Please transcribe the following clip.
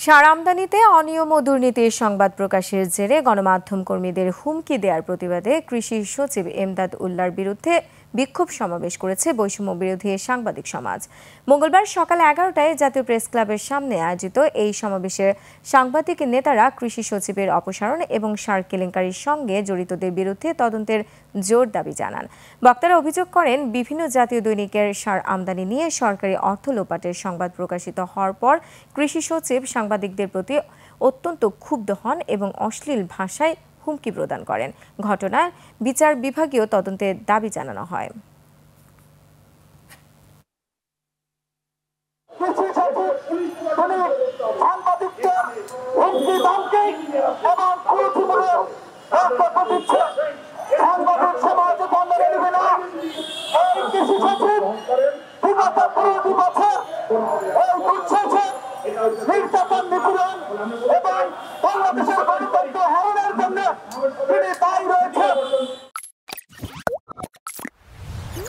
সার আমদানিতে অনিয়ম ও দুর্নীতির সংবাদ প্রকাশের জেরে গণমাধ্যম কর্মীদের হুমকি দেওয়ার প্রতিবাদে কৃষি সচিব এমদাদ উল্লাহর বিরুদ্ধে বিক্ষোভ সমাবেশ করেছে বৈষম্য বিরোধী সাংবাদিক সমাজ। মঙ্গলবার সকাল 11টায় জাতীয় প্রেস ক্লাবের সামনে আয়োজিত এই সমাবেশে সাংবাদিক নেতারা কৃষি সচিবের অপসারণ এবং সার কেলেঙ্কারির সঙ্গে জড়িতদের বিরুদ্ধে তদন্তের জোর দাবি জানান। বক্তারা অভিযোগ করেন, বিভিন্ন জাতীয় দৈনিকের সার আমদানি নিয়ে সরকারি অর্থ লোপাটের সংবাদ প্রকাশিত হওয়ার পর কৃষি সচিব সাংবাদিকদের প্রতি অত্যন্ত ক্ষুব্ধ হন এবং অশ্লীল ভাষায় হুমকি প্রদান করেন। ঘটনার বিচার বিভাগীয় তদন্তের দাবি জানানো হয়। নির্যাতন নিপীড়ন এবং বাংলাদেশের গণতন্ত্র হরণের জন্য